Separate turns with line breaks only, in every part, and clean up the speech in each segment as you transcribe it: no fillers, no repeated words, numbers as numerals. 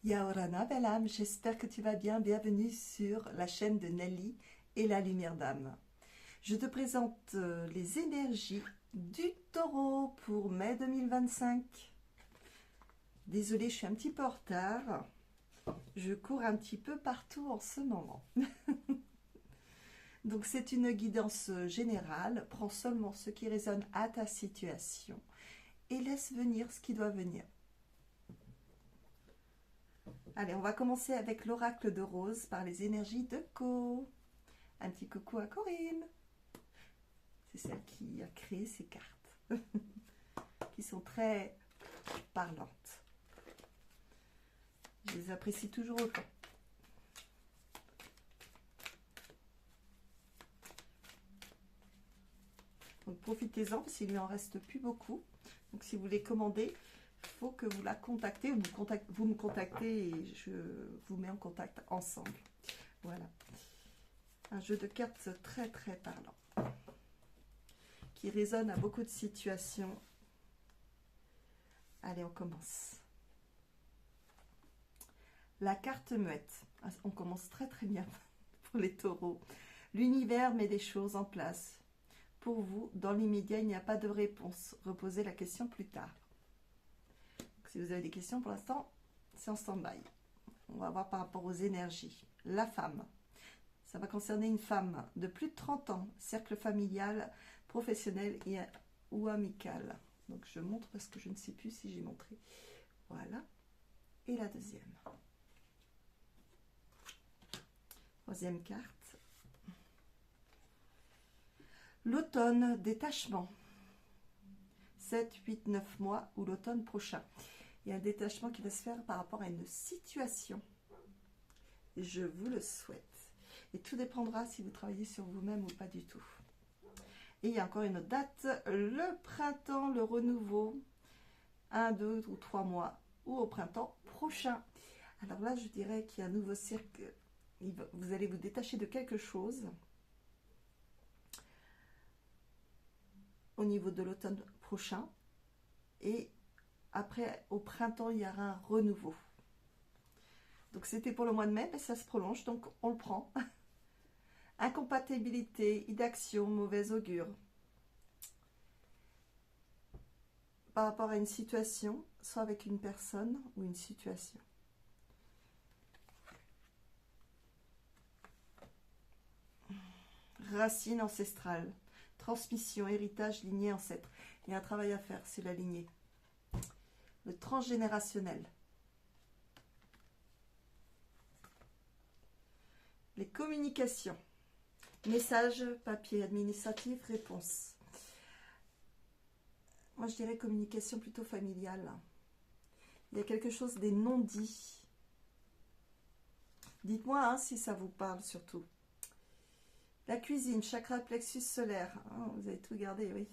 Yaorana, belle âme, j'espère que tu vas bien. Bienvenue sur la chaîne de Nelly et la lumière d'âme. Je te présente les énergies du taureau pour mai 2025. Désolée, je suis un petit peu en retard. Je cours un petit peu partout en ce moment. Donc c'est une guidance générale. Prends seulement ce qui résonne à ta situation et laisse venir ce qui doit venir. Allez, on va commencer avec l'oracle de Rose par les énergies de Co. Un petit coucou à Corinne. C'est celle qui a créé ces cartes, qui sont très parlantes. Je les apprécie toujours autant. Donc profitez-en parce qu'il lui en reste plus beaucoup. Donc si vous voulez commander, il faut que vous la contactez ou vous me contactez et je vous mets en contact ensemble. Voilà. Un jeu de cartes très très parlant qui résonne à beaucoup de situations. Allez, on commence. La carte muette. On commence très très bien pour les taureaux. L'univers met des choses en place. Pour vous, dans l'immédiat, il n'y a pas de réponse. Reposez la question plus tard. Donc, si vous avez des questions pour l'instant, c'est en stand-by. On va voir par rapport aux énergies. La femme. Ça va concerner une femme de plus de 30 ans, cercle familial, professionnel ou amical. Donc je montre parce que je ne sais plus si j'ai montré. Voilà. Et la deuxième. Troisième carte. L'automne, détachement. 7, 8, 9 mois ou l'automne prochain. Il y a un détachement qui va se faire par rapport à une situation. Je vous le souhaite. Et tout dépendra si vous travaillez sur vous-même ou pas du tout. Et il y a encore une autre date, le printemps, le renouveau, 1, 2 ou 3 mois, ou au printemps prochain. Alors là, je dirais qu'il y a un nouveau cercle. Vous allez vous détacher de quelque chose au niveau de l'automne prochain. Et après, au printemps, il y aura un renouveau. Donc c'était pour le mois de mai, mais ça se prolonge, donc on le prend. Incompatibilité, inaction, mauvais augure. Par rapport à une situation, soit avec une personne ou une situation. Racine ancestrale, transmission, héritage, lignée, ancêtre. Il y a un travail à faire, c'est la lignée. Le transgénérationnel. Les communications. Message, papier, administratif, réponse. Moi, je dirais communication plutôt familiale. Il y a quelque chose des non-dits. Dites-moi hein, si ça vous parle surtout. La cuisine, chakra plexus solaire. Oh, vous avez tout gardé, oui.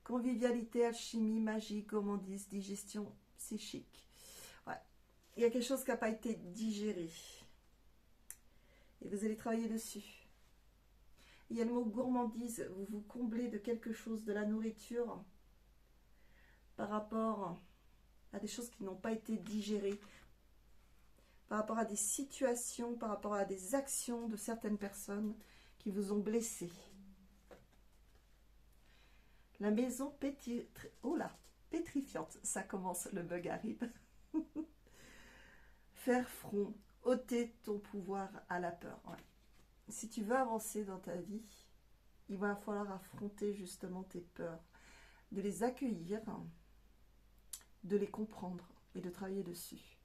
Convivialité, alchimie, magie, gourmandise, digestion psychique. Ouais. Il y a quelque chose qui n'a pas été digéré. Et vous allez travailler dessus. Il y a le mot gourmandise. Vous vous comblez de quelque chose, de la nourriture, par rapport à des choses qui n'ont pas été digérées, par rapport à des situations, par rapport à des actions de certaines personnes qui vous ont blessé. La maison pétrifiante, ça commence, le bug arrive. Faire front, ôter ton pouvoir à la peur. Ouais. Si tu veux avancer dans ta vie, il va falloir affronter justement tes peurs, de les accueillir, de les comprendre et de travailler dessus.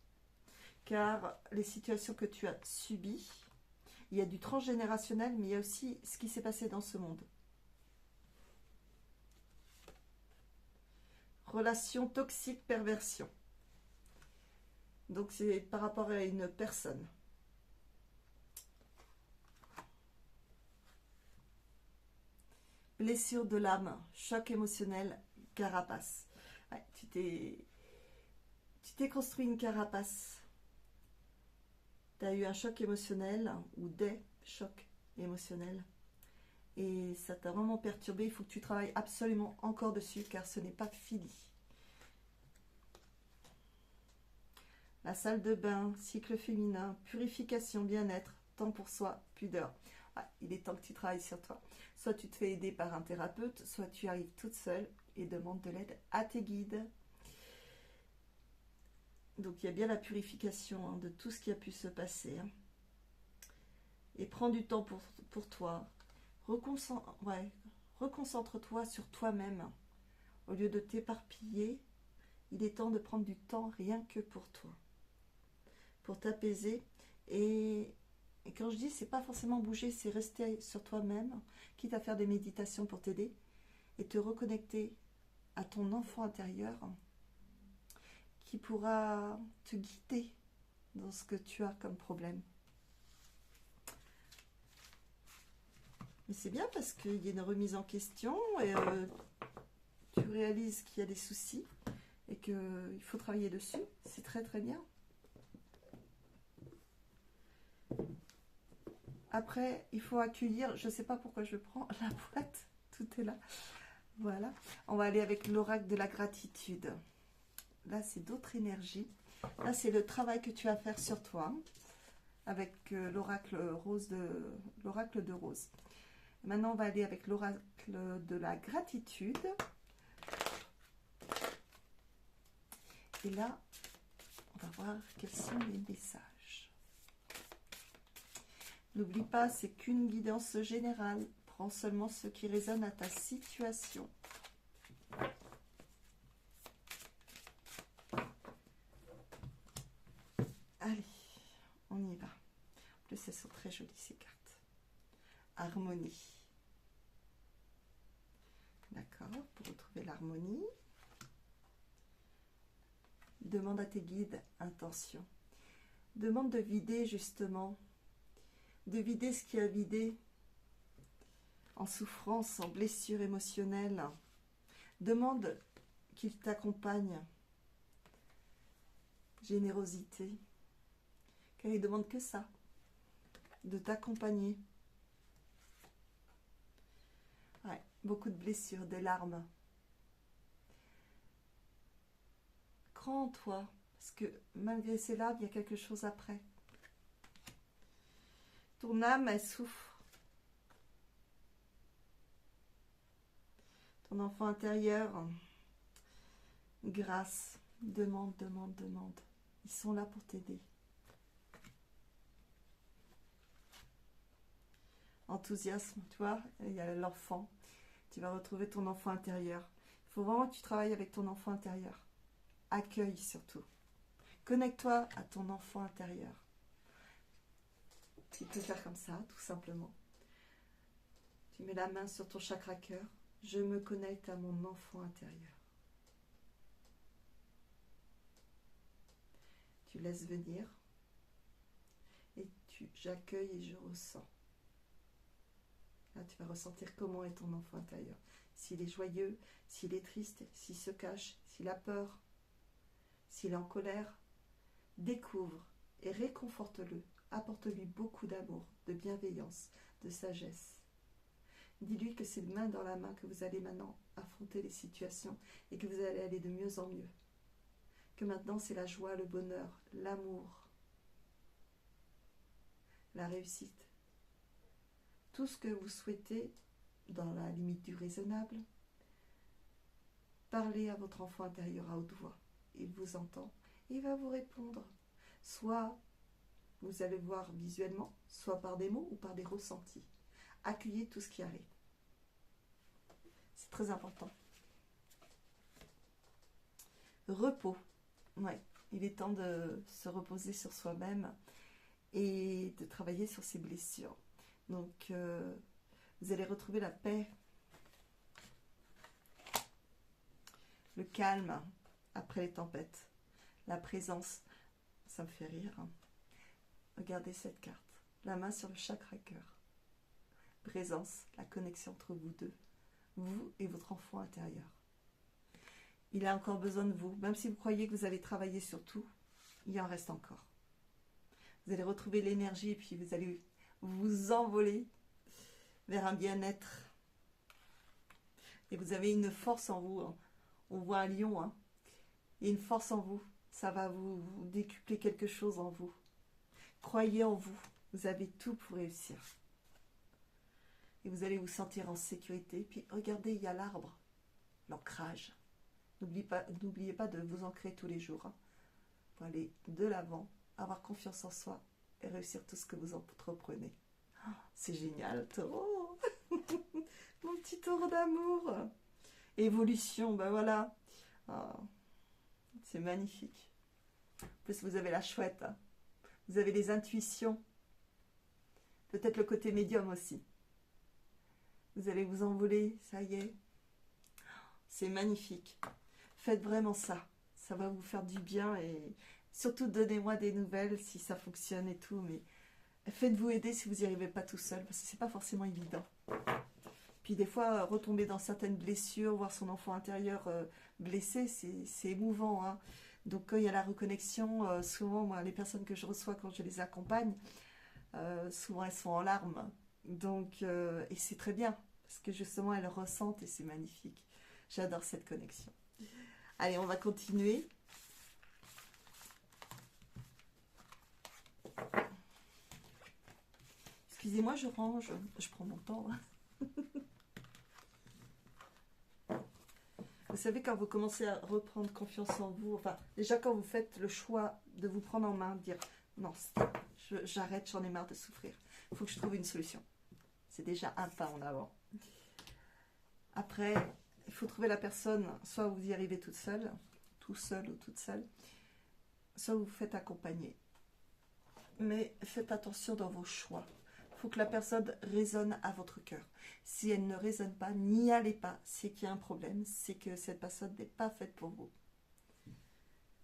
Car les situations que tu as subies, il y a du transgénérationnel, mais il y a aussi ce qui s'est passé dans ce monde. Relation toxique, perversion. Donc c'est par rapport à une personne. Blessure de l'âme, choc émotionnel, carapace. Ouais, tu t'es construit une carapace. Tu as eu un choc émotionnel ou des chocs émotionnels. Et ça t'a vraiment perturbé. Il faut que tu travailles absolument encore dessus car ce n'est pas fini. la salle de bain, cycle féminin, purification, bien-être, temps pour soi, pudeur. Ah, il est temps que tu travailles sur toi. Soit tu te fais aider par un thérapeute, soit tu arrives toute seule et demande de l'aide à tes guides. Donc il y a bien la purification de tout ce qui a pu se passer. Et prends du temps pour toi. Reconcentre-toi sur toi-même. Au lieu de t'éparpiller, il est temps de prendre du temps rien que pour toi. Pour t'apaiser. Et quand je dis, c'est pas forcément bouger, c'est rester sur toi-même, quitte à faire des méditations pour t'aider et te reconnecter à ton enfant intérieur qui pourra te guider dans ce que tu as comme problème. Mais c'est bien parce qu'il y a une remise en question et tu réalises qu'il y a des soucis et qu'il faut travailler dessus. C'est très très bien. Après, il faut accueillir, je ne sais pas pourquoi je prends la boîte, tout est là. Voilà, on va aller avec l'oracle de la gratitude. Là, c'est d'autres énergies. Là, c'est le travail que tu vas faire sur toi avec l'oracle de rose. Maintenant, on va aller avec l'oracle de la gratitude. Et là, on va voir quels sont les messages. N'oublie pas, c'est qu'une guidance générale. Prends seulement ce qui résonne à ta situation. Allez, on y va. En plus, elles sont très jolies, ces cartes. Harmonie. D'accord, pour retrouver l'harmonie. Demande à tes guides intention. Demande de vider justement, de vider ce qui a vidé en souffrance, en blessure émotionnelle. Demande qu'ils t'accompagnent. Générosité. Car ils ne demandent que ça, de t'accompagner. Ouais, beaucoup de blessures, des larmes. Crois en toi, parce que malgré ces larmes, il y a quelque chose après. Ton âme, elle souffre. Ton enfant intérieur, grâce, demande, demande, demande. Ils sont là pour t'aider. Enthousiasme, tu vois, il y a l'enfant. Tu vas retrouver ton enfant intérieur. Il faut vraiment que tu travailles avec ton enfant intérieur. Accueille surtout. Connecte-toi à ton enfant intérieur. Tu peux faire comme ça, tout simplement. Tu mets la main sur ton chakra cœur. Je me connecte à mon enfant intérieur. Tu laisses venir. Et j'accueille et je ressens. Là, tu vas ressentir comment est ton enfant intérieur. S'il est joyeux, s'il est triste, s'il se cache, s'il a peur, s'il est en colère. Découvre et réconforte-le. Apporte-lui beaucoup d'amour, de bienveillance, de sagesse. Dis-lui que c'est main dans la main que vous allez maintenant affronter les situations et que vous allez aller de mieux en mieux. Que maintenant c'est la joie, le bonheur, l'amour, la réussite. Tout ce que vous souhaitez dans la limite du raisonnable. Parlez à votre enfant intérieur à haute voix. Il vous entend et il va vous répondre. Soit vous allez voir visuellement, soit par des mots ou par des ressentis. Accueillez tout ce qui arrive. C'est très important. Repos. Ouais, il est temps de se reposer sur soi-même et de travailler sur ses blessures. Donc, vous allez retrouver la paix, le calme après les tempêtes, la présence. Ça me fait rire. Regardez cette carte. La main sur le chakra cœur. Présence, la connexion entre vous deux. Vous et votre enfant intérieur. Il a encore besoin de vous. Même si vous croyez que vous avez travaillé sur tout, il en reste encore. Vous allez retrouver l'énergie et puis vous allez vous envoler vers un bien-être. Et vous avez une force en vous. On voit un lion. Il y a une force en vous. Ça va vous décupler quelque chose en vous. Croyez en vous. Vous avez tout pour réussir. Et vous allez vous sentir en sécurité. Puis regardez, il y a l'arbre, l'ancrage. N'oubliez pas de vous ancrer tous les jours, hein, pour aller de l'avant, avoir confiance en soi et réussir tout ce que vous entreprenez. Oh, c'est génial, taureau. Mon petit taureau d'amour. Évolution, ben voilà. Oh, c'est magnifique. En plus, vous avez la chouette. Hein. Vous avez les intuitions. Peut-être le côté médium aussi. Vous allez vous envoler, ça y est. C'est magnifique. Faites vraiment ça. Ça va vous faire du bien et surtout donnez-moi des nouvelles si ça fonctionne et tout. Mais faites-vous aider si vous n'y arrivez pas tout seul parce que c'est pas forcément évident. Puis des fois, retomber dans certaines blessures, voir son enfant intérieur blessé, c'est émouvant. Hein. Donc quand il y a la reconnexion, souvent moi, les personnes que je reçois quand je les accompagne, souvent elles sont en larmes. Donc, et c'est très bien parce que justement elles ressentent et c'est magnifique. J'adore cette connexion. Allez, on va continuer. Excusez-moi, je range. Je prends mon temps. Vous savez, quand vous commencez à reprendre confiance en vous, enfin, déjà quand vous faites le choix de vous prendre en main, de dire non, stop, j'arrête, j'en ai marre de souffrir. Il faut que je trouve une solution. C'est déjà un pas en avant. Après, il faut trouver la personne, soit vous y arrivez toute seule, tout seul ou toute seule, soit vous vous faites accompagner. Mais faites attention dans vos choix. Il faut que la personne résonne à votre cœur. Si elle ne résonne pas, n'y allez pas. C'est qu'il y a un problème, c'est que cette personne n'est pas faite pour vous.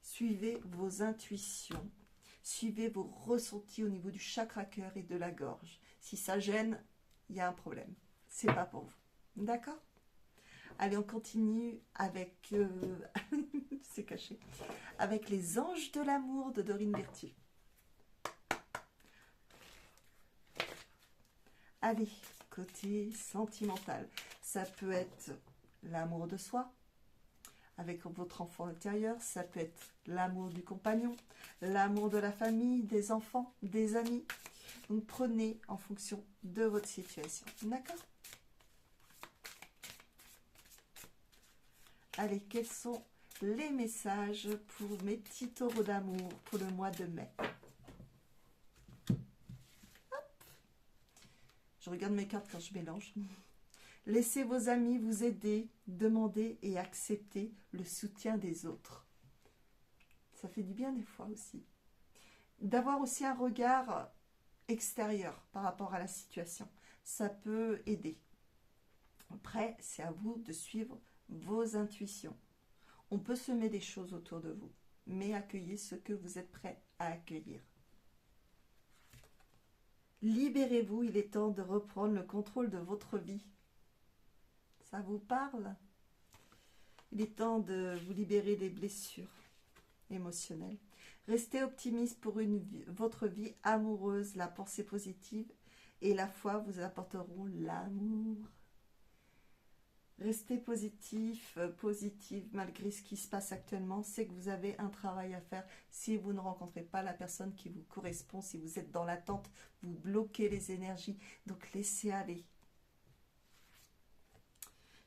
Suivez vos intuitions. Suivez vos ressentis au niveau du chakra cœur et de la gorge. Si ça gêne, il y a un problème. C'est pas pour vous. D'accord ? Allez, on continue avec... c'est caché. Avec les anges de l'amour de Dorine Virtue. Allez, côté sentimental. Ça peut être l'amour de soi, avec votre enfant intérieur. Ça peut être l'amour du compagnon, l'amour de la famille, des enfants, des amis. Donc prenez en fonction de votre situation. D'accord ? Allez, quels sont les messages pour mes petits taureaux d'amour pour le mois de mai ? Je regarde mes cartes quand je mélange. Laissez vos amis vous aider, demandez et acceptez le soutien des autres. Ça fait du bien des fois aussi. D'avoir aussi un regard extérieur par rapport à la situation. Ça peut aider. Après, c'est à vous de suivre vos intuitions. On peut semer des choses autour de vous, mais accueillez ce que vous êtes prêt à accueillir. Libérez-vous, il est temps de reprendre le contrôle de votre vie. Ça vous parle ? Il est temps de vous libérer des blessures émotionnelles. Restez optimiste pour votre vie amoureuse. La pensée positive et la foi vous apporteront l'amour. Restez positif, positive malgré ce qui se passe actuellement. C'est que vous avez un travail à faire. Si vous ne rencontrez pas la personne qui vous correspond, si vous êtes dans l'attente, vous bloquez les énergies. Donc laissez aller.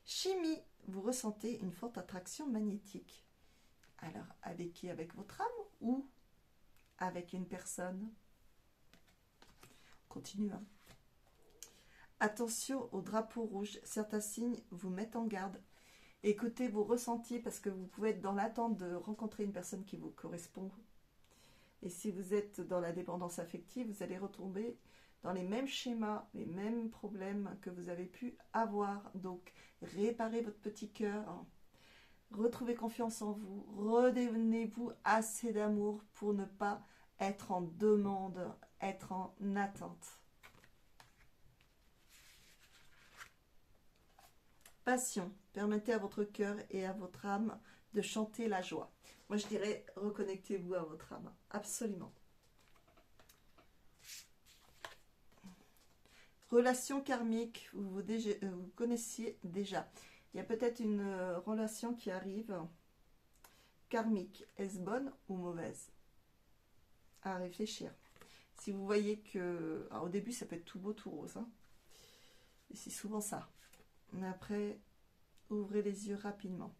Chimie, vous ressentez une forte attraction magnétique. Alors, avec qui ? Avec votre âme ou avec une personne ? On continue, hein. Attention au drapeau rouge, certains signes vous mettent en garde. Écoutez vos ressentis parce que vous pouvez être dans l'attente de rencontrer une personne qui vous correspond. Et si vous êtes dans la dépendance affective, vous allez retomber dans les mêmes schémas, les mêmes problèmes que vous avez pu avoir. Donc, réparez votre petit cœur, retrouvez confiance en vous, redonnez-vous assez d'amour pour ne pas être en demande, être en attente. Passion, permettez à votre cœur et à votre âme de chanter la joie. Moi, je dirais, reconnectez-vous à votre âme. Absolument. Relation karmique, vous connaissiez déjà. Il y a peut-être une relation qui arrive karmique, est-ce bonne ou mauvaise? À réfléchir. Si vous voyez que... Alors, au début, ça peut être tout beau, tout rose. Hein. Et c'est souvent ça. Mais après, ouvrez les yeux rapidement.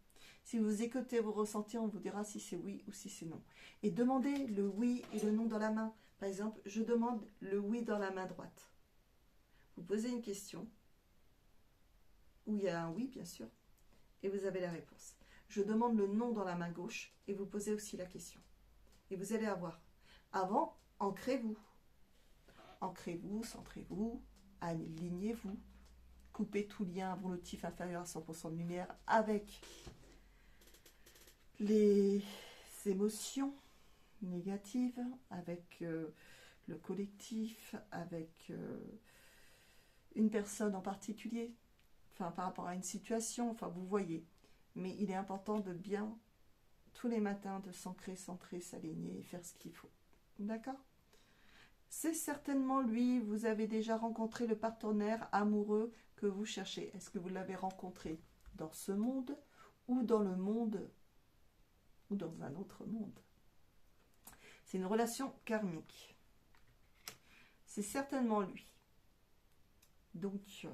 Si vous écoutez vos ressentis, on vous dira si c'est oui ou si c'est non. Et demandez le oui et le non dans la main. Par exemple, je demande le oui dans la main droite. Vous posez une question, où il y a un oui, bien sûr, et vous avez la réponse. Je demande le non dans la main gauche, et vous posez aussi la question. Et vous allez avoir. Avant, ancrez-vous. Ancrez-vous, centrez-vous, alignez-vous. Coupez tout lien involutif inférieur à 100% de lumière avec les émotions négatives, avec le collectif, avec une personne en particulier, enfin par rapport à une situation, enfin vous voyez. Mais il est important de bien, tous les matins, de s'ancrer, centrer, s'aligner et faire ce qu'il faut. D'accord? C'est certainement lui, vous avez déjà rencontré le partenaire amoureux que vous cherchez. Est-ce que vous l'avez rencontré dans ce monde ou dans le monde ou dans un autre monde? C'est une relation karmique. C'est certainement lui. Donc,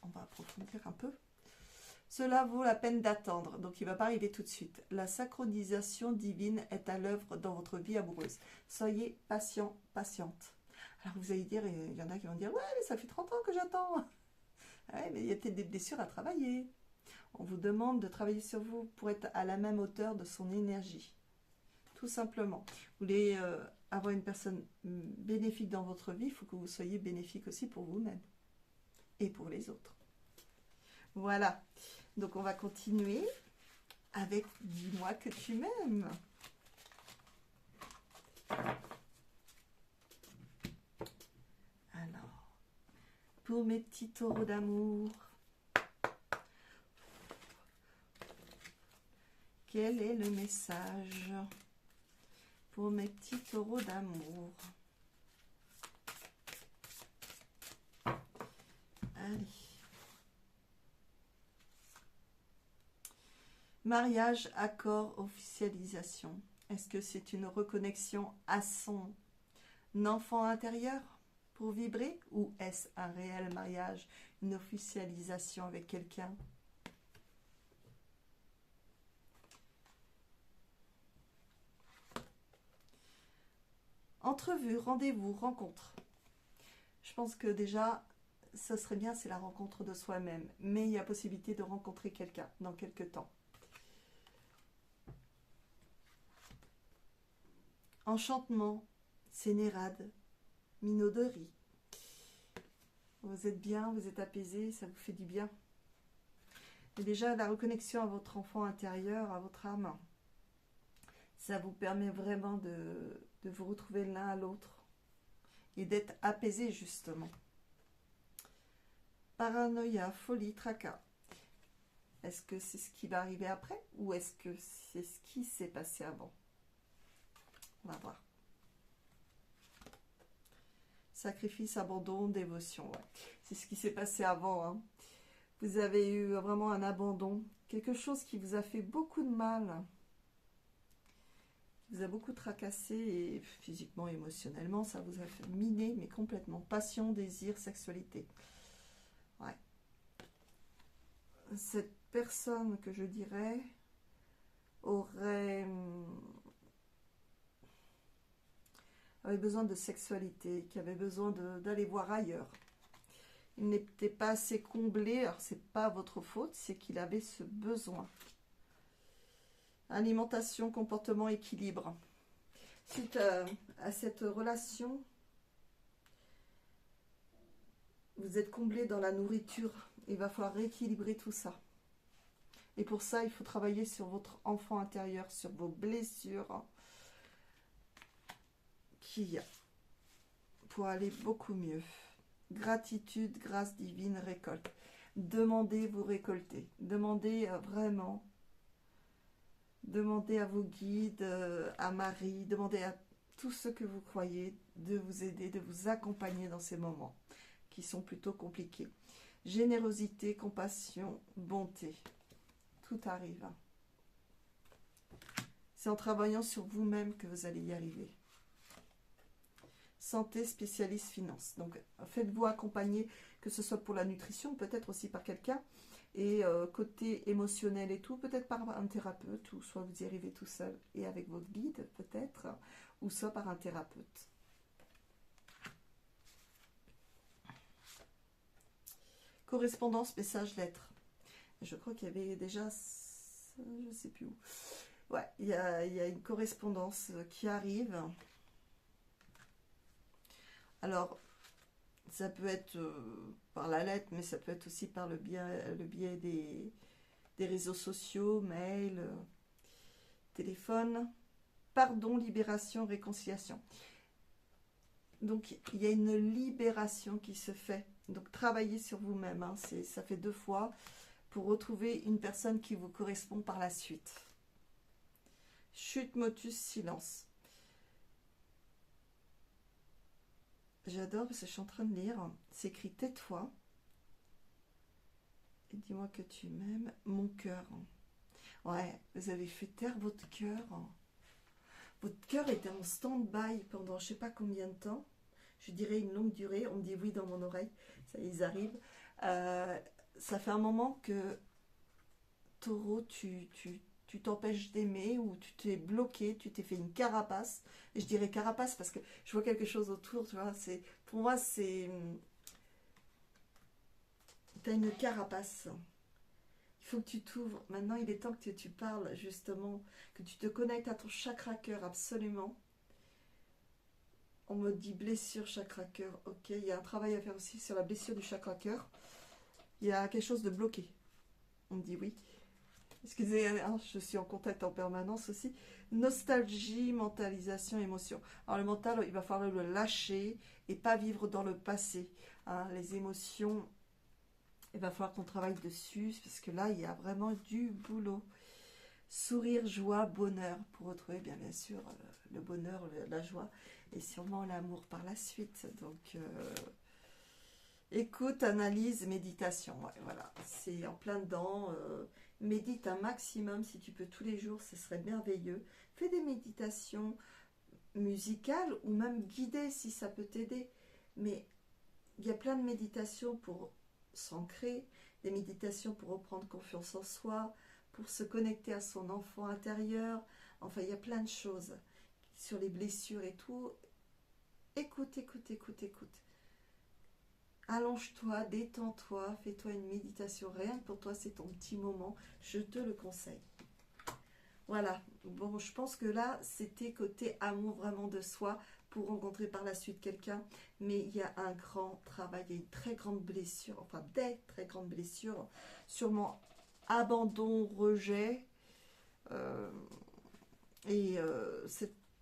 on va approfondir un peu. Cela vaut la peine d'attendre, donc il ne va pas arriver tout de suite. La synchronisation divine est à l'œuvre dans votre vie amoureuse. Soyez patient, patiente. Alors vous allez dire, il y en a qui vont dire, ouais, mais ça fait 30 ans que j'attends. Ouais, mais il y a peut-être des blessures à travailler. On vous demande de travailler sur vous pour être à la même hauteur de son énergie. Tout simplement. Vous voulez avoir une personne bénéfique dans votre vie, il faut que vous soyez bénéfique aussi pour vous-même et pour les autres. Voilà. Donc on va continuer avec Dis-moi que tu m'aimes. Alors, pour mes petits taureaux d'amour, quel est le message pour mes petits taureaux d'amour? Allez. Mariage, accord, officialisation. Est-ce que c'est une reconnexion à son enfant intérieur pour vibrer ou est-ce un réel mariage, une officialisation avec quelqu'un? Entrevue, rendez-vous, rencontre. Je pense que déjà, ça serait bien, c'est la rencontre de soi-même. Mais il y a possibilité de rencontrer quelqu'un dans quelques temps. Enchantement, sénérade, minauderie. Vous êtes bien, vous êtes apaisé, ça vous fait du bien. Et déjà, la reconnexion à votre enfant intérieur, à votre âme, ça vous permet vraiment de vous retrouver l'un à l'autre et d'être apaisé justement. Paranoïa, folie, tracas. Est-ce que c'est ce qui va arriver après ou est-ce que c'est ce qui s'est passé avant? On va voir. Sacrifice, abandon, dévotion. Ouais. C'est ce qui s'est passé avant. Hein. Vous avez eu vraiment un abandon. Quelque chose qui vous a fait beaucoup de mal. Qui vous a beaucoup tracassé et physiquement, émotionnellement. Ça vous a fait miner, mais complètement. Passion, désir, sexualité. Ouais. Cette personne que je dirais avait besoin de sexualité, qui avait besoin d'aller voir ailleurs. Il n'était pas assez comblé, alors c'est pas votre faute, c'est qu'il avait ce besoin. Alimentation, comportement, équilibre. Suite à cette relation, vous êtes comblé dans la nourriture, il va falloir rééquilibrer tout ça. Et pour ça, il faut travailler sur votre enfant intérieur, sur vos blessures, qu'il y a pour aller beaucoup mieux. Gratitude, grâce divine, récolte. Demandez, vous récoltez. Demandez vraiment. Demandez à vos guides, à Marie, demandez à tous ceux que vous croyez de vous aider, de vous accompagner dans ces moments qui sont plutôt compliqués. Générosité, compassion, bonté. Tout arrive. C'est en travaillant sur vous-même que vous allez y arriver. Santé, spécialiste, finance. Donc, faites-vous accompagner, que ce soit pour la nutrition, peut-être aussi par quelqu'un. Et côté émotionnel et tout, peut-être par un thérapeute, ou soit vous y arrivez tout seul et avec votre guide, peut-être, ou soit par un thérapeute. Correspondance, message, lettre. Je crois qu'il y avait déjà, je ne sais plus où. Ouais, il y a une correspondance qui arrive. Alors, ça peut être par la lettre, mais ça peut être aussi par le biais des réseaux sociaux, mail, téléphone. Pardon, libération, réconciliation. Donc, il y a une libération qui se fait. Donc, travaillez sur vous-même. Hein, ça fait 2 fois pour retrouver une personne qui vous correspond par la suite. Chute, motus, silence. J'adore parce que je suis en train de lire. C'est écrit « Tais-toi et dis-moi que tu m'aimes, mon cœur ». Ouais, vous avez fait taire votre cœur. Votre cœur était en stand-by pendant je ne sais pas combien de temps. Je dirais une longue durée. On me dit oui dans mon oreille. Ça, ils arrivent. Ça fait un moment que, Taureau, tu t'empêches d'aimer ou tu t'es bloqué, tu t'es fait une carapace. Et je dirais carapace parce que je vois quelque chose autour, tu vois. Pour moi, c'est... Tu as une carapace. Il faut que tu t'ouvres. Maintenant, il est temps que tu parles, justement, que tu te connectes à ton chakra cœur, absolument. On me dit blessure, chakra cœur. Ok, il y a un travail à faire aussi sur la blessure du chakra cœur. Il y a quelque chose de bloqué. On me dit oui. Excusez, hein, je suis en contact en permanence aussi. Nostalgie, mentalisation, émotion. Alors le mental, il va falloir le lâcher et pas vivre dans le passé. Hein, les émotions, il va falloir qu'on travaille dessus parce que là, il y a vraiment du boulot. Sourire, joie, bonheur pour retrouver bien sûr le bonheur, la joie et sûrement l'amour par la suite. Donc, écoute, analyse, méditation. Ouais, voilà, c'est en plein dedans. Médite un maximum si tu peux tous les jours, ce serait merveilleux. Fais des méditations musicales ou même guidées si ça peut t'aider. Mais il y a plein de méditations pour s'ancrer, des méditations pour reprendre confiance en soi, pour se connecter à son enfant intérieur. Enfin, il y a plein de choses sur les blessures et tout. Écoute, écoute, écoute, écoute. Allonge-toi, détends-toi, fais-toi une méditation. Rien que pour toi, c'est ton petit moment. Je te le conseille. Voilà. Bon, je pense que là, c'était côté amour vraiment de soi pour rencontrer par la suite quelqu'un. Mais il y a un grand travail, il y a une très grande blessure, enfin des très grandes blessures. Sûrement abandon, rejet.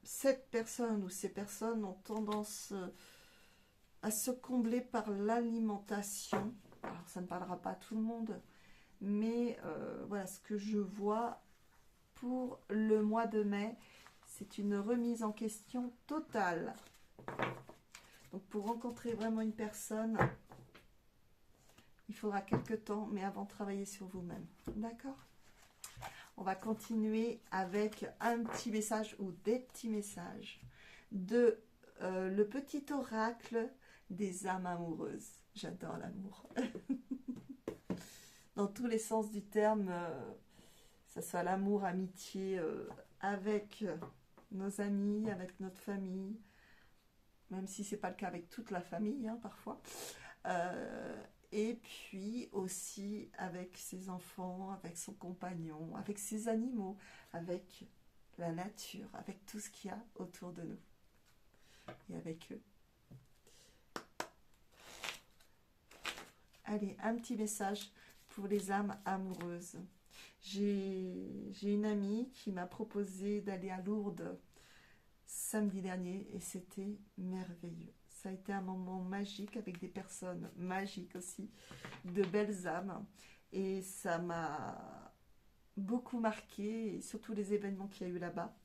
Cette personne ou ces personnes ont tendance à se combler par l'alimentation. Alors ça ne parlera pas à tout le monde, mais voilà ce que je vois pour le mois de mai, c'est une remise en question totale. Donc pour rencontrer vraiment une personne, il faudra quelques temps, mais avant de travailler sur vous-même. D'accord ? On va continuer avec un petit message ou des petits messages de le petit oracle des âmes amoureuses. J'adore l'amour. Dans tous les sens du terme, que ce soit l'amour, amitié, avec nos amis, avec notre famille, même si ce n'est pas le cas avec toute la famille, hein, parfois. Et puis aussi avec ses enfants, avec son compagnon, avec ses animaux, avec la nature, avec tout ce qu'il y a autour de nous. Et avec eux. Allez, un petit message pour les âmes amoureuses. J'ai une amie qui m'a proposé d'aller à Lourdes samedi dernier et c'était merveilleux. Ça a été un moment magique avec des personnes magiques aussi, de belles âmes. Et ça m'a beaucoup marqué, et surtout les événements qu'il y a eu là-bas.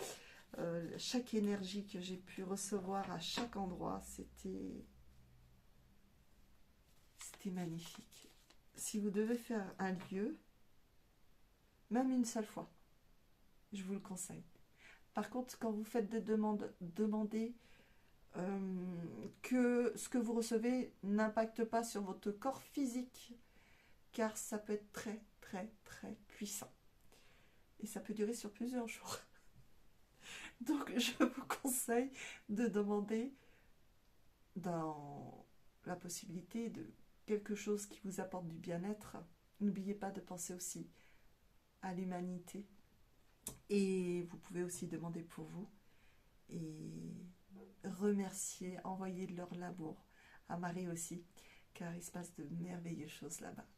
Chaque énergie que j'ai pu recevoir à chaque endroit, c'était magnifique. Si vous devez faire un lieu, même une seule fois, je vous le conseille. Par contre, quand vous faites des demandes, demandez que ce que vous recevez n'impacte pas sur votre corps physique, car ça peut être très très très puissant. Et ça peut durer sur plusieurs jours. Donc je vous conseille de demander dans la possibilité de quelque chose qui vous apporte du bien-être. N'oubliez pas de penser aussi à l'humanité. Et vous pouvez aussi demander pour vous et remercier, envoyer de leur l'amour à Marie aussi, car il se passe de merveilleuses choses là-bas.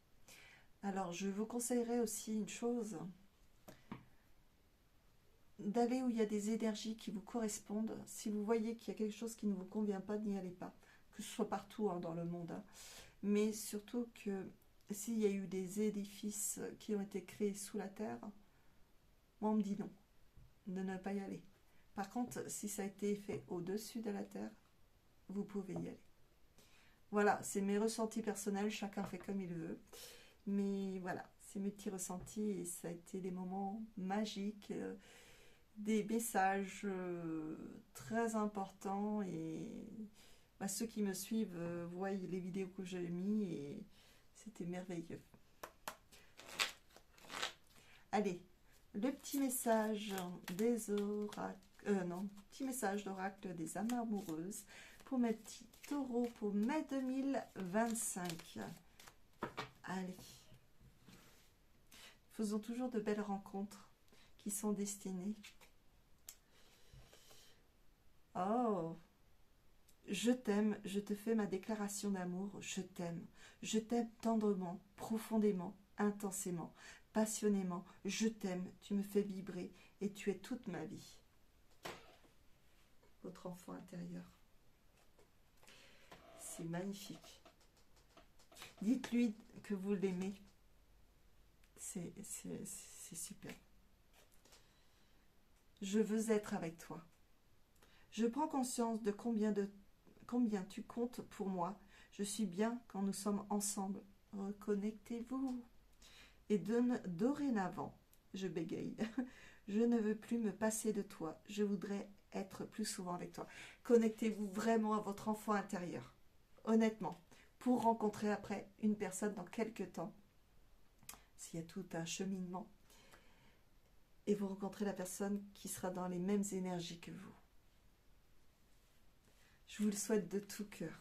Alors je vous conseillerais aussi une chose, d'aller où il y a des énergies qui vous correspondent. Si vous voyez qu'il y a quelque chose qui ne vous convient pas, n'y allez pas, que ce soit partout dans le monde, mais surtout que s'il y a eu des édifices qui ont été créés sous la terre, moi on me dit non, de ne pas y aller. Par contre, si ça a été fait au-dessus de la terre, vous pouvez y aller. Voilà, c'est mes ressentis personnels, chacun fait comme il veut. Mais voilà, c'est mes petits ressentis et ça a été des moments magiques, des messages très importants. Et ceux qui me suivent voient les vidéos que j'ai mis et c'était merveilleux. Allez, le petit message des oracles. Petit message d'oracle des âmes amoureuses pour mes petits taureaux pour mai 2025. Allez. Faisons toujours de belles rencontres qui sont destinées. Oh, je t'aime, je te fais ma déclaration d'amour, je t'aime tendrement, profondément, intensément, passionnément, je t'aime, tu me fais vibrer et tu es toute ma vie. Votre enfant intérieur. C'est magnifique. Dites-lui que vous l'aimez. C'est super. Je veux être avec toi. Je prends conscience de combien tu comptes pour moi. Je suis bien quand nous sommes ensemble. Reconnectez-vous. Et dorénavant, je bégaye, je ne veux plus me passer de toi. Je voudrais être plus souvent avec toi. Connectez-vous vraiment à votre enfant intérieur. Honnêtement, pour rencontrer après une personne dans quelques temps, s'il y a tout un cheminement, et vous rencontrez la personne qui sera dans les mêmes énergies que vous. Je vous le souhaite de tout cœur.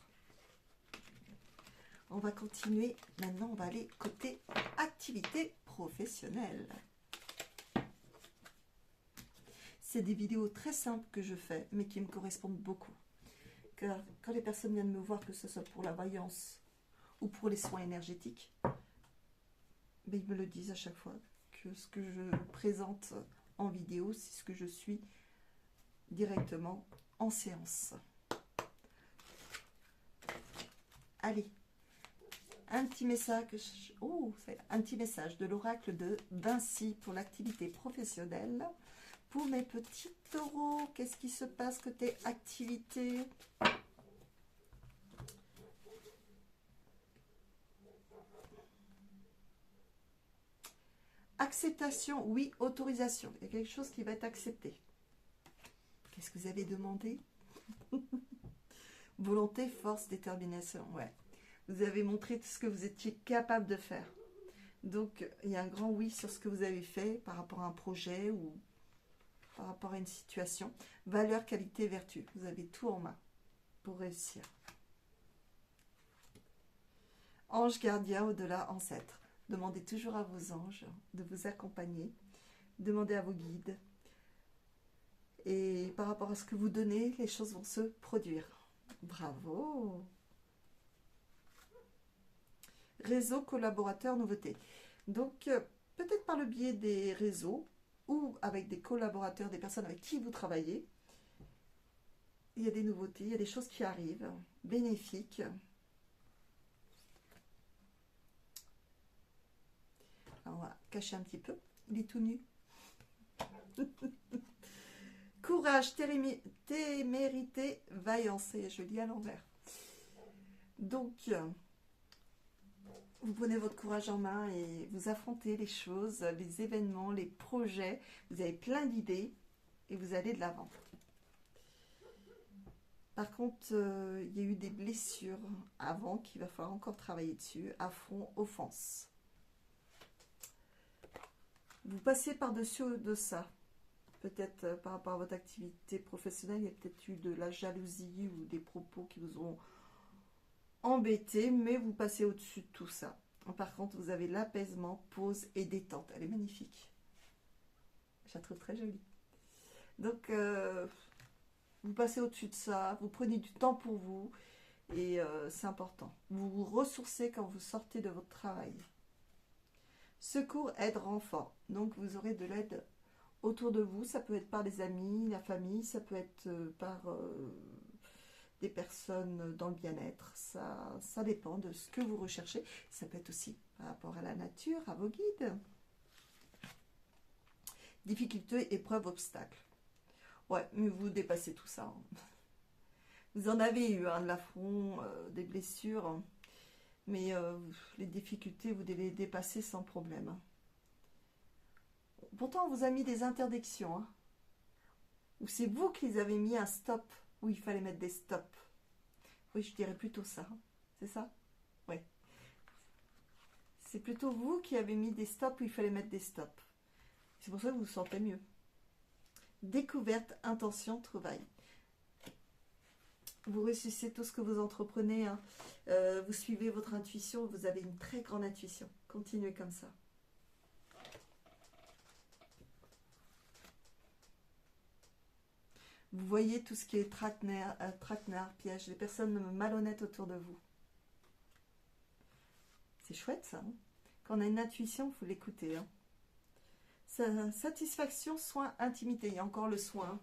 On va continuer. Maintenant, on va aller côté activité professionnelle. C'est des vidéos très simples que je fais, mais qui me correspondent beaucoup. Car quand les personnes viennent me voir, que ce soit pour la voyance ou pour les soins énergétiques, ils me le disent à chaque fois, que ce que je présente en vidéo, c'est ce que je suis directement en séance. Allez, un petit message de l'oracle de Vinci pour l'activité professionnelle. Pour mes petits taureaux, qu'est-ce qui se passe côté activité? Acceptation, oui, autorisation. Il y a quelque chose qui va être accepté. Qu'est-ce que vous avez demandé? Volonté, force, détermination, ouais. Vous avez montré tout ce que vous étiez capable de faire. Donc, il y a un grand oui sur ce que vous avez fait par rapport à un projet ou par rapport à une situation. Valeur, qualité, vertu. Vous avez tout en main pour réussir. Ange gardien, au-delà, ancêtre. Demandez toujours à vos anges de vous accompagner. Demandez à vos guides. Et par rapport à ce que vous donnez, les choses vont se produire. Bravo! Réseau, collaborateur, nouveauté. Donc, peut-être par le biais des réseaux ou avec des collaborateurs, des personnes avec qui vous travaillez, il y a des nouveautés, il y a des choses qui arrivent, bénéfiques. Alors, on va cacher un petit peu. Il est tout nu. Courage, témérité, vaillance. Je lis à l'envers. Donc, vous prenez votre courage en main et vous affrontez les choses, les événements, les projets. Vous avez plein d'idées. et vous allez de l'avant. Par contre, il y a eu des blessures avant qu'il va falloir encore travailler dessus. Affront, offense. Vous passez par-dessus de ça. Peut-être par rapport à votre activité professionnelle, il y a peut-être eu de la jalousie ou des propos qui vous ont embêté, mais vous passez au-dessus de tout ça. Par contre, vous avez l'apaisement, pause et détente. Elle est magnifique. Je la trouve très jolie. Donc, vous passez au-dessus de ça, vous prenez du temps pour vous, et c'est important. Vous vous ressourcez quand vous sortez de votre travail. Secours, aide, renfort. Donc, vous aurez de l'aide autour de vous. Ça peut être par les amis, la famille, ça peut être par des personnes dans le bien-être. Ça dépend de ce que vous recherchez. Ça peut être aussi par rapport à la nature, à vos guides. Difficultés, épreuves, obstacles. Ouais, mais vous dépassez tout ça. Vous en avez eu, de l'affront, des blessures. Mais les difficultés, vous devez les dépasser sans problème. Pourtant, on vous a mis des interdictions. Ou c'est vous qui les avez mis un stop, où il fallait mettre des stops. Oui, je dirais plutôt ça. C'est ça? Oui. C'est plutôt vous qui avez mis des stops où il fallait mettre des stops. C'est pour ça que vous vous sentez mieux. Découverte, intention, trouvaille. Vous réussissez tout ce que vous entreprenez. Vous suivez votre intuition. Vous avez une très grande intuition. Continuez comme ça. Vous voyez tout ce qui est traquenard, piège, les personnes malhonnêtes autour de vous. C'est chouette ça. Quand on a une intuition, il faut l'écouter. Satisfaction, soin, intimité. Il y a encore le soin.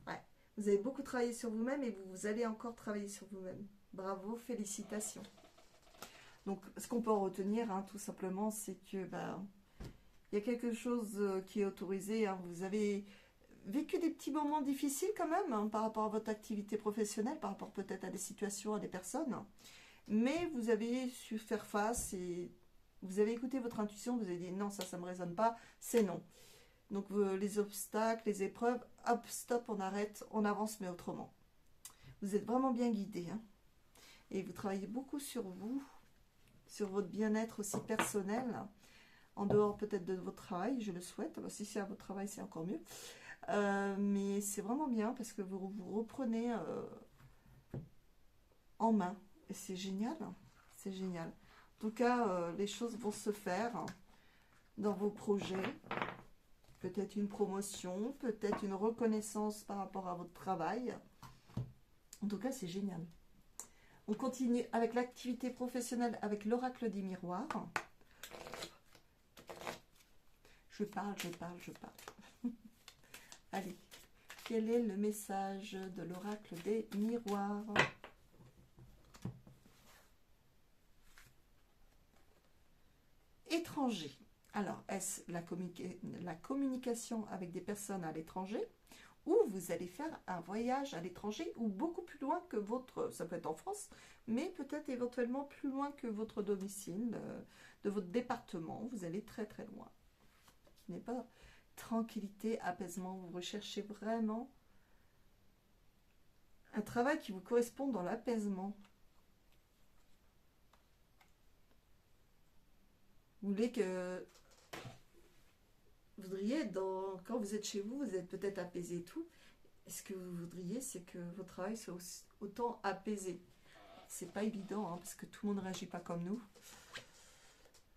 Ouais. Vous avez beaucoup travaillé sur vous-même et vous allez encore travailler sur vous-même. Bravo, félicitations. Donc, ce qu'on peut en retenir, tout simplement, c'est que il y a quelque chose qui est autorisé. Vous avez vécu des petits moments difficiles quand même par rapport à votre activité professionnelle, par rapport peut-être à des situations, à des personnes. Mais vous avez su faire face et vous avez écouté votre intuition, vous avez dit non, ça ne me résonne pas, c'est non. Donc les obstacles, les épreuves, hop, stop, on arrête, on avance mais autrement. Vous êtes vraiment bien guidé. Et vous travaillez beaucoup sur vous, sur votre bien-être aussi personnel, en dehors peut-être de votre travail, je le souhaite. Si c'est à votre travail, c'est encore mieux. Mais c'est vraiment bien parce que vous reprenez en main. Et c'est génial. C'est génial. En tout cas, les choses vont se faire dans vos projets. Peut-être une promotion, peut-être une reconnaissance par rapport à votre travail. En tout cas, c'est génial. On continue avec l'activité professionnelle avec l'oracle des miroirs. Je parle. Allez, quel est le message de l'oracle des miroirs? Étranger. Alors, est-ce la communication avec des personnes à l'étranger ou vous allez faire un voyage à l'étranger ou beaucoup plus loin que votre, ça peut être en France, mais peut-être éventuellement plus loin que votre domicile, de votre département, vous allez très très loin. Ce n'est pas tranquillité, apaisement, vous recherchez vraiment un travail qui vous correspond dans l'apaisement. Vous voulez que... Vous voudriez, quand vous êtes chez vous, vous êtes peut-être apaisé et tout. Et ce que vous voudriez, c'est que votre travail soit autant apaisé. C'est pas évident, parce que tout le monde ne réagit pas comme nous.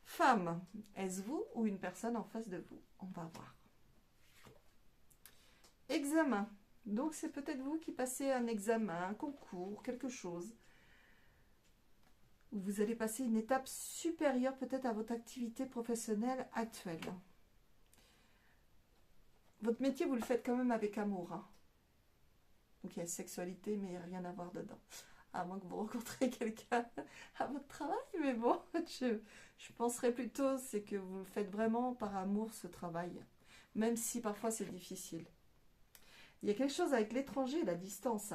Femme, est-ce vous ou une personne en face de vous? On va voir. Examen. Donc c'est peut-être vous qui passez un examen, un concours, quelque chose. Vous allez passer une étape supérieure peut-être à votre activité professionnelle actuelle. Votre métier, vous le faites quand même avec amour. Donc il y a sexualité, mais il n'y a rien à voir dedans. À moins que vous rencontrez quelqu'un à votre travail, mais bon, je penserais plutôt, c'est que vous le faites vraiment par amour ce travail, même si parfois c'est difficile. Il y a quelque chose avec l'étranger et la distance.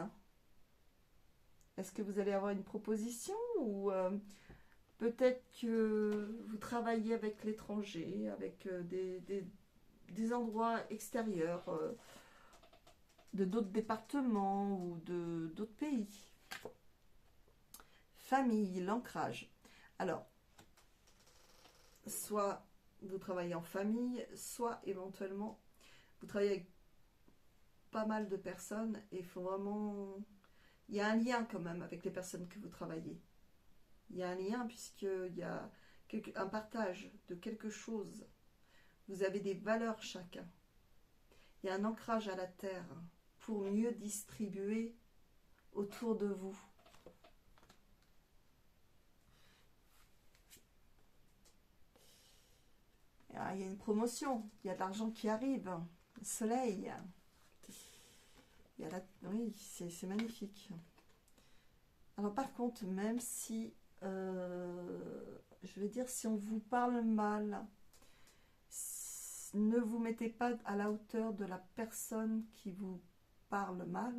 Est-ce que vous allez avoir une proposition ou peut-être que vous travaillez avec l'étranger, avec des endroits extérieurs, de d'autres départements ou de d'autres pays. Famille, l'ancrage. Alors, soit vous travaillez en famille, soit éventuellement vous travaillez avec pas mal de personnes et il faut vraiment... Il y a un lien quand même avec les personnes que vous travaillez. Il y a un lien puisqu'il y a un partage de quelque chose. Vous avez des valeurs chacun. Il y a un ancrage à la terre pour mieux distribuer autour de vous. Il y a une promotion, il y a de l'argent qui arrive, le soleil. Il y a oui, c'est magnifique. Alors par contre, même si, je veux dire, si on vous parle mal, ne vous mettez pas à la hauteur de la personne qui vous parle mal.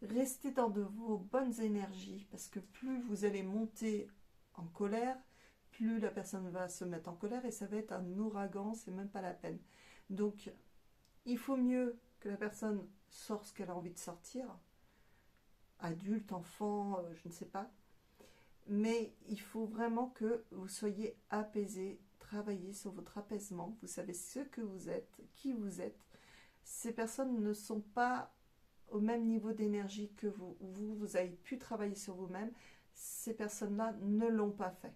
Restez dans de vos bonnes énergies, parce que plus vous allez monter en colère, plus la personne va se mettre en colère et ça va être un ouragan, c'est même pas la peine. Donc, il faut mieux que la personne sorte ce qu'elle a envie de sortir, adulte, enfant, je ne sais pas, mais il faut vraiment que vous soyez apaisé, travaillez sur votre apaisement, vous savez ce que vous êtes, qui vous êtes. Ces personnes ne sont pas au même niveau d'énergie que vous. Vous avez pu travailler sur vous-même, ces personnes-là ne l'ont pas fait.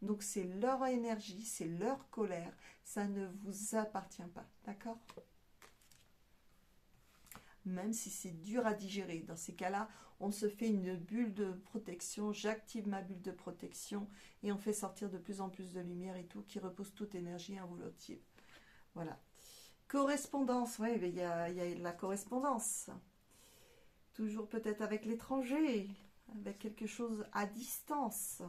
Donc c'est leur énergie, c'est leur colère, ça ne vous appartient pas, d'accord? Même si c'est dur à digérer, dans ces cas-là, on se fait une bulle de protection, j'active ma bulle de protection et on fait sortir de plus en plus de lumière et tout, qui repousse toute énergie involutive. Voilà. Correspondance, oui, il y a la correspondance. Toujours peut-être avec l'étranger, avec quelque chose à distance.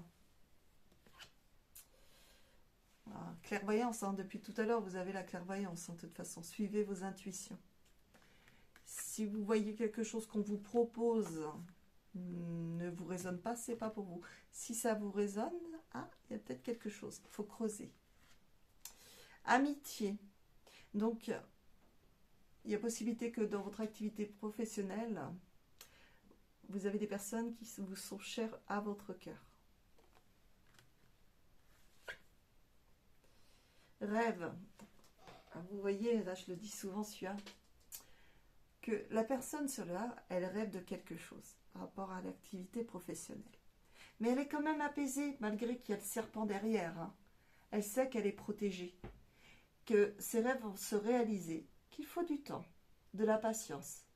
Ah, clairvoyance, hein, depuis tout à l'heure, vous avez la clairvoyance, hein, de toute façon. Suivez vos intuitions. Si vous voyez quelque chose qu'on vous propose ne vous résonne pas, c'est pas pour vous. Si ça vous résonne, ah, il y a peut-être quelque chose. Il faut creuser. Amitié. Donc, il y a possibilité que dans votre activité professionnelle, vous avez des personnes qui vous sont chères à votre cœur. Rêve. Vous voyez, là je le dis souvent celui-là, que la personne sur là, elle rêve de quelque chose par rapport à l'activité professionnelle. Mais elle est quand même apaisée, malgré qu'il y a le serpent derrière. Hein. Elle sait qu'elle est protégée, que ses rêves vont se réaliser, qu'il faut du temps, de la patience.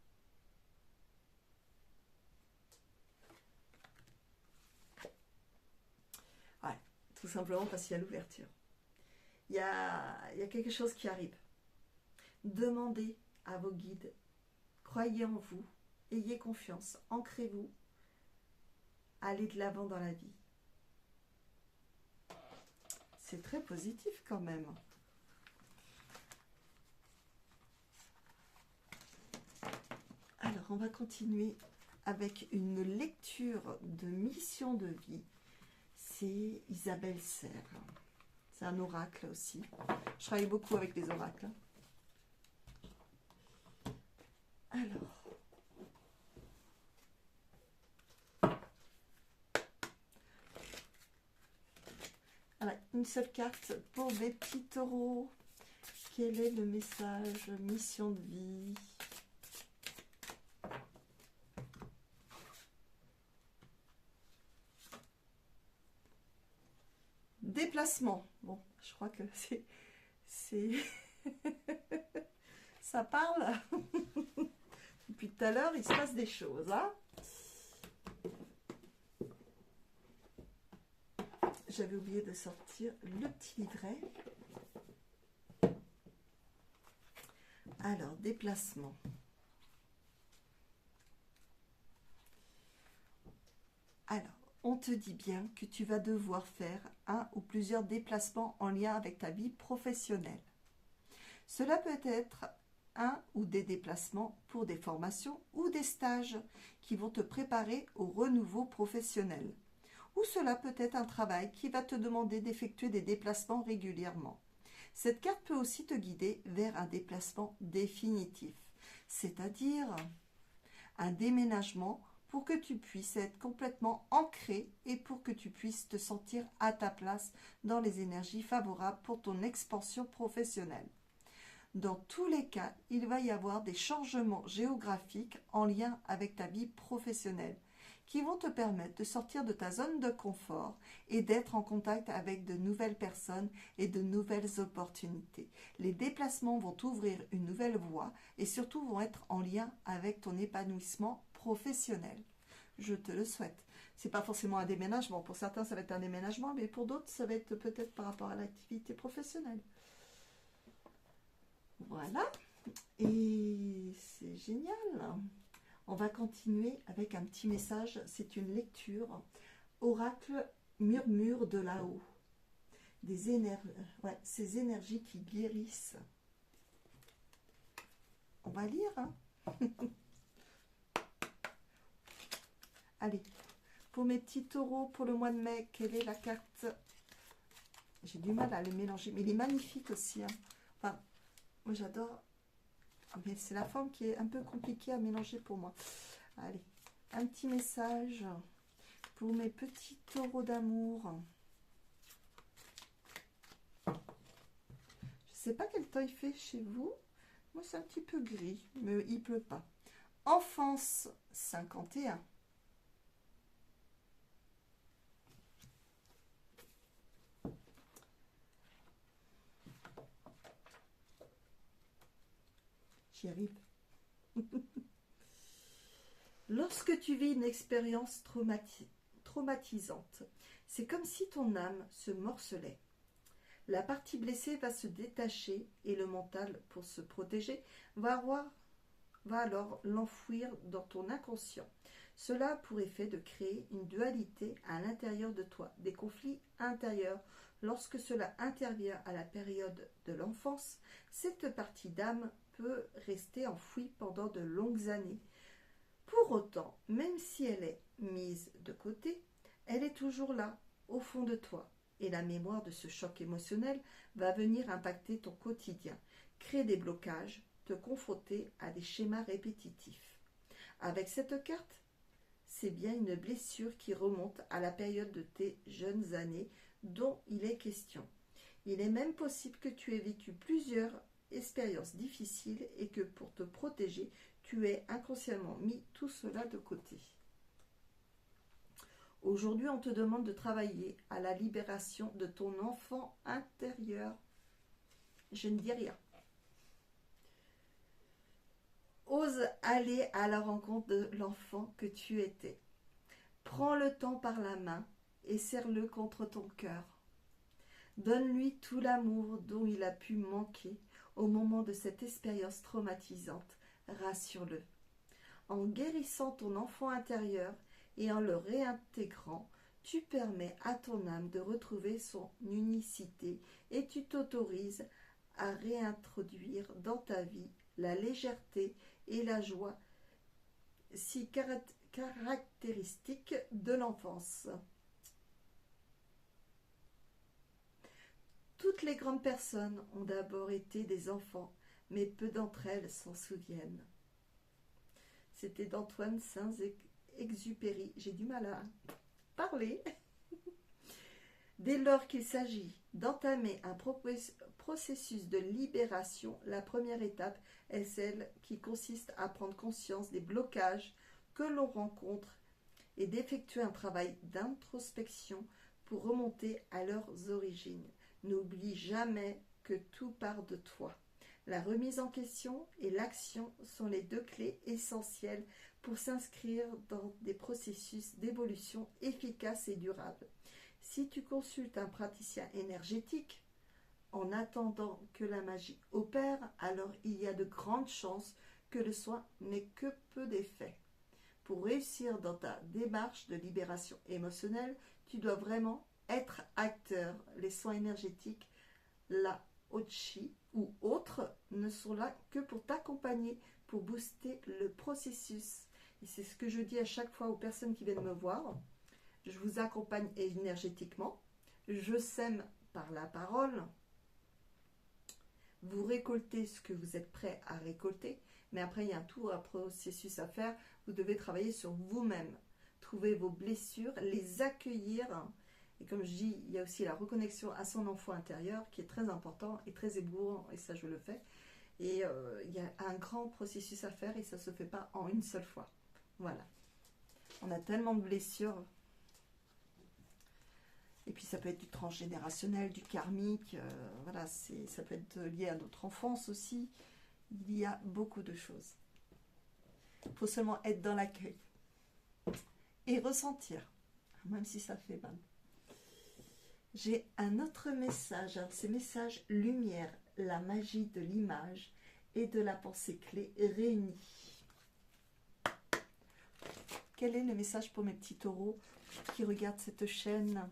Ouais, tout simplement parce qu'il y a l'ouverture. Il y a quelque chose qui arrive. Demandez à vos guides, croyez en vous, ayez confiance, ancrez-vous, allez de l'avant dans la vie. C'est très positif quand même. Alors, on va continuer avec une lecture de mission de vie. C'est Isabelle Serre. C'est un oracle aussi. Je travaille beaucoup avec les oracles. Alors, une seule carte pour des petits taureaux. Quel est le message, mission de vie? Déplacement. Bon, je crois que c'est ça parle. Depuis tout à l'heure, il se passe des choses. Hein. J'avais oublié de sortir le petit livret. Alors, déplacement. Alors, on te dit bien que tu vas devoir faire un ou plusieurs déplacements en lien avec ta vie professionnelle. Cela peut être un ou des déplacements pour des formations ou des stages qui vont te préparer au renouveau professionnel. Ou cela peut être un travail qui va te demander d'effectuer des déplacements régulièrement. Cette carte peut aussi te guider vers un déplacement définitif. c'est-à-dire un déménagement pour que tu puisses être complètement ancré et pour que tu puisses te sentir à ta place dans les énergies favorables pour ton expansion professionnelle. Dans tous les cas, il va y avoir des changements géographiques en lien avec ta vie professionnelle qui vont te permettre de sortir de ta zone de confort et d'être en contact avec de nouvelles personnes et de nouvelles opportunités. Les déplacements vont t'ouvrir une nouvelle voie et surtout vont être en lien avec ton épanouissement professionnel. Je te le souhaite. C'est pas forcément un déménagement. Pour certains, ça va être un déménagement, mais pour d'autres, ça va être peut-être par rapport à l'activité professionnelle. Voilà. Et c'est génial. On va continuer avec un petit message. C'est une lecture. Oracle murmure de là-haut. Ces énergies qui guérissent. On va lire, hein. Allez, pour mes petits taureaux, pour le mois de mai, quelle est la carte? J'ai du mal à les mélanger, mais il est magnifique aussi, hein. Enfin, moi j'adore, mais c'est la forme qui est un peu compliquée à mélanger pour moi. Allez, un petit message pour mes petits taureaux d'amour. Je ne sais pas quel temps il fait chez vous. Moi c'est un petit peu gris, mais il pleut pas. Enfance 51. J'y arrive. Lorsque tu vis une expérience traumatisante, c'est comme si ton âme se morcelait. La partie blessée va se détacher et le mental, pour se protéger, va alors l'enfouir dans ton inconscient. Cela a pour effet de créer une dualité à l'intérieur de toi, des conflits intérieurs. Lorsque cela intervient à la période de l'enfance, cette partie d'âme peut rester enfouie pendant de longues années. Pour autant, même si elle est mise de côté, elle est toujours là, au fond de toi. Et la mémoire de ce choc émotionnel va venir impacter ton quotidien, créer des blocages, te confronter à des schémas répétitifs. Avec cette carte, c'est bien une blessure qui remonte à la période de tes jeunes années dont il est question. Il est même possible que tu aies vécu plusieurs expériences difficiles et que pour te protéger, tu aies inconsciemment mis tout cela de côté. Aujourd'hui, on te demande de travailler à la libération de ton enfant intérieur. Je ne dis rien. Ose aller à la rencontre de l'enfant que tu étais. Prends le temps par la main et serre-le contre ton cœur. Donne-lui tout l'amour dont il a pu manquer au moment de cette expérience traumatisante. Rassure-le. En guérissant ton enfant intérieur et en le réintégrant, tu permets à ton âme de retrouver son unicité et tu t'autorises à réintroduire dans ta vie la légèreté et la joie si caractéristiques de l'enfance. Toutes les grandes personnes ont d'abord été des enfants, mais peu d'entre elles s'en souviennent. C'était d'Antoine Saint-Exupéry. J'ai du mal à parler. Dès lors qu'il s'agit d'entamer un processus de libération, la première étape est celle qui consiste à prendre conscience des blocages que l'on rencontre et d'effectuer un travail d'introspection pour remonter à leurs origines. N'oublie jamais que tout part de toi. La remise en question et l'action sont les deux clés essentielles pour s'inscrire dans des processus d'évolution efficaces et durables. Si tu consultes un praticien énergétique, en attendant que la magie opère, alors il y a de grandes chances que le soin n'ait que peu d'effet. Pour réussir dans ta démarche de libération émotionnelle, tu dois vraiment être acteur. Les soins énergétiques, la Ochi ou autres ne sont là que pour t'accompagner, pour booster le processus. Et c'est ce que je dis à chaque fois aux personnes qui viennent me voir. Je vous accompagne énergétiquement. Je sème par la parole. Vous récoltez ce que vous êtes prêt à récolter, Mais après, il y a un processus à faire. Vous devez travailler sur vous-même. Trouver vos blessures, les accueillir. Et comme je dis, il y a aussi la reconnexion à son enfant intérieur qui est très important et très émouvant. Et ça, je le fais. Et il y a un grand processus à faire et ça ne se fait pas en une seule fois. Voilà. On a tellement de blessures. Et puis ça peut être du transgénérationnel, du karmique. Voilà, ça peut être lié à notre enfance aussi. Il y a beaucoup de choses. Il faut seulement être dans l'accueil. Et ressentir. Même si ça fait mal. J'ai un autre message. C'est message lumière. La magie de l'image et de la pensée clé réunie. Quel est le message pour mes petits taureaux qui regardent cette chaîne?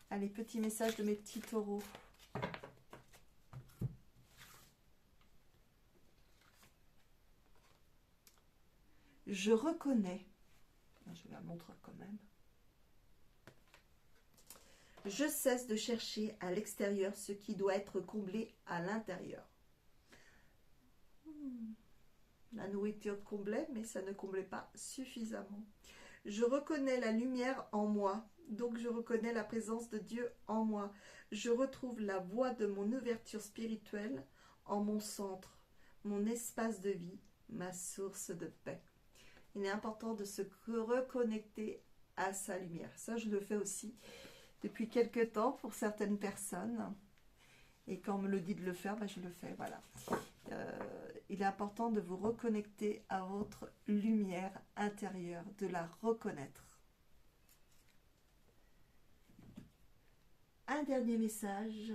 Allez, petit message de mes petits taureaux. Je reconnais. Je la montre quand même. Je cesse de chercher à l'extérieur ce qui doit être comblé à l'intérieur. La nourriture comblait, mais ça ne comblait pas suffisamment. Je reconnais la lumière en moi, donc je reconnais la présence de Dieu en moi. Je retrouve la voie de mon ouverture spirituelle en mon centre, mon espace de vie, ma source de paix. Il est important de se reconnecter à sa lumière. Ça, je le fais aussi depuis quelques temps pour certaines personnes. Et quand on me le dit de le faire, je le fais. Voilà. Il est important de vous reconnecter à votre lumière intérieure, de la reconnaître. Un dernier message.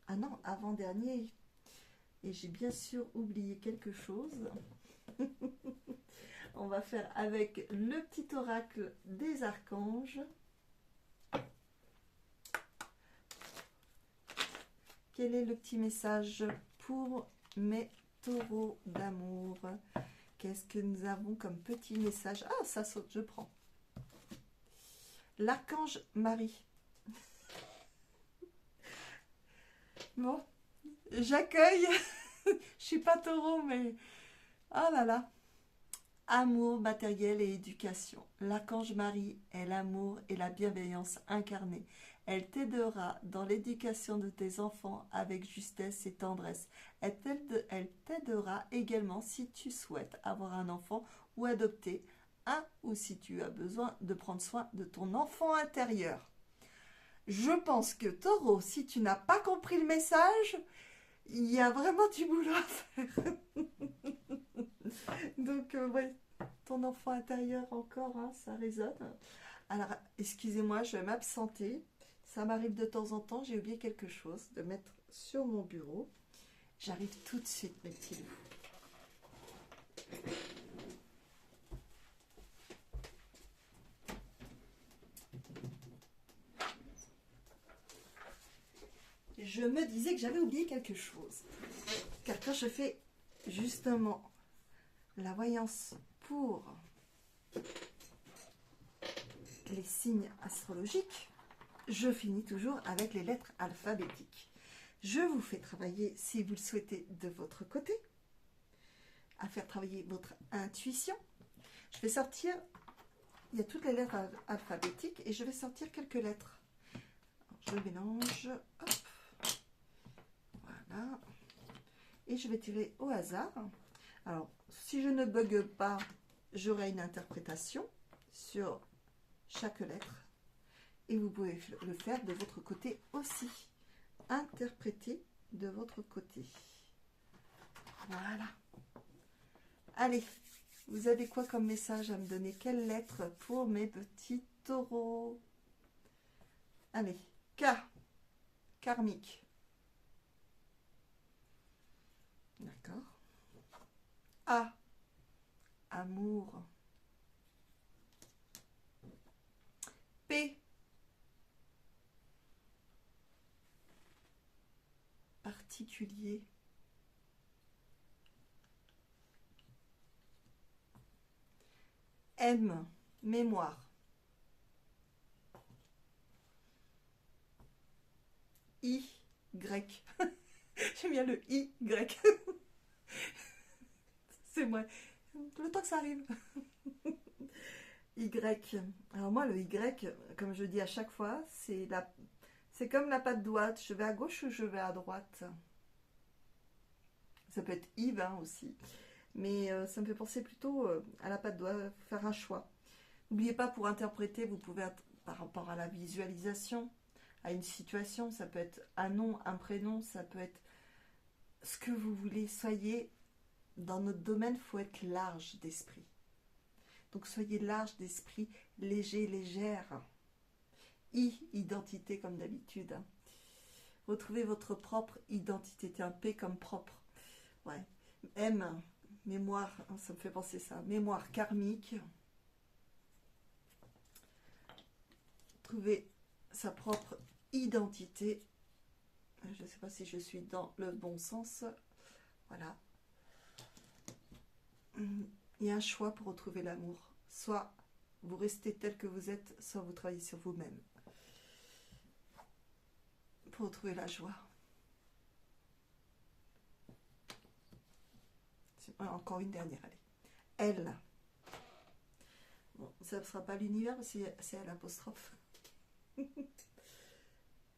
Ah non, avant-dernier. Et j'ai bien sûr oublié quelque chose. On va faire avec le petit oracle des archanges. Quel est le petit message pour mes taureaux d'amour? Qu'est-ce que nous avons comme petit message? Ah, ça saute, je prends. L'archange Marie. Bon, j'accueille. Je suis pas taureau, mais... Oh là là. Amour, matériel et éducation. L'archange Marie est l'amour et la bienveillance incarnée. Elle t'aidera dans l'éducation de tes enfants avec justesse et tendresse. Elle t'aidera également si tu souhaites avoir un enfant ou adopter un, ou si tu as besoin de prendre soin de ton enfant intérieur. Je pense que Taureau, si tu n'as pas compris le message, il y a vraiment du boulot à faire. Donc, oui, ton enfant intérieur encore, hein, ça résonne. Alors, excusez-moi, je vais m'absenter. Ça m'arrive de temps en temps, j'ai oublié quelque chose de mettre sur mon bureau. J'arrive tout de suite, mes petits loups. Je me disais que j'avais oublié quelque chose. Car quand je fais justement la voyance pour les signes astrologiques, je finis toujours avec les lettres alphabétiques. Je vous fais travailler, si vous le souhaitez, de votre côté, à faire travailler votre intuition. Je vais sortir, il y a toutes les lettres alphabétiques et je vais sortir quelques lettres. Alors, je mélange, hop, voilà, et je vais tirer au hasard. Alors, si je ne bug pas, j'aurai une interprétation sur chaque lettre. Et vous pouvez le faire de votre côté aussi. Interpréter de votre côté. Voilà. Allez, vous avez quoi comme message à me donner? Quelle lettre pour mes petits taureaux? Allez, K. Karmique. D'accord. A. Amour. P. Particulier. M. Mémoire. I. Grec. J'aime bien le Y. C'est moi. Le temps que ça arrive. Y. Alors moi, le Y, comme je dis à chaque fois, c'est comme la patte droite. Je vais à gauche ou je vais à droite. Ça peut être Yves hein, aussi. Mais ça me fait penser plutôt à la patte doigt, faire un choix. N'oubliez pas, pour interpréter, vous pouvez, par rapport à la visualisation, à une situation, ça peut être un nom, un prénom, ça peut être ce que vous voulez. Soyez, dans notre domaine, il faut être large d'esprit. Donc soyez large d'esprit, léger, légère. Identité comme d'habitude. Retrouvez votre propre identité. C'est un P comme propre. Ouais. M, mémoire, ça me fait penser ça. Mémoire karmique. Trouver sa propre identité. Je ne sais pas si je suis dans le bon sens. Voilà. Il y a un choix pour retrouver l'amour. Soit vous restez tel que vous êtes, soit vous travaillez sur vous-même. Pour retrouver la joie. Encore une dernière, allez. Elle. Bon, ça ne sera pas l'univers, c'est à l'apostrophe.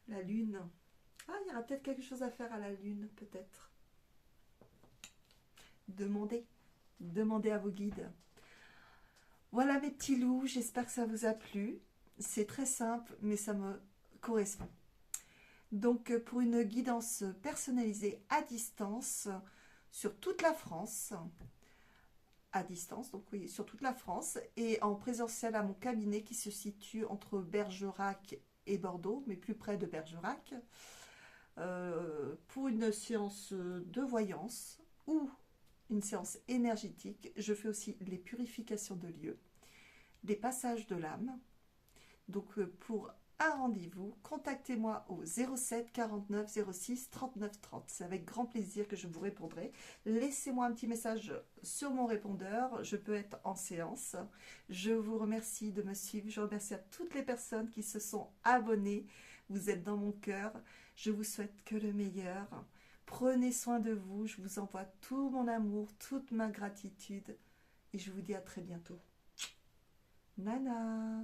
La lune. Ah, il y aura peut-être quelque chose à faire à la lune, peut-être. Demandez. Demandez à vos guides. Voilà mes petits loups, j'espère que ça vous a plu. C'est très simple, mais ça me correspond. Donc, pour une guidance personnalisée à distance, sur toute la France, à distance, donc oui, sur toute la France, et en présentiel à mon cabinet qui se situe entre Bergerac et Bordeaux, mais plus près de Bergerac, pour une séance de voyance ou une séance énergétique. Je fais aussi les purifications de lieux, des passages de l'âme. Donc pour un rendez-vous, contactez-moi au 07 49 06 39 30. C'est avec grand plaisir que je vous répondrai. Laissez-moi un petit message sur mon répondeur. Je peux être en séance. Je vous remercie de me suivre. Je remercie à toutes les personnes qui se sont abonnées. Vous êtes dans mon cœur. Je vous souhaite que le meilleur. Prenez soin de vous. Je vous envoie tout mon amour, toute ma gratitude. Et je vous dis à très bientôt. Nana.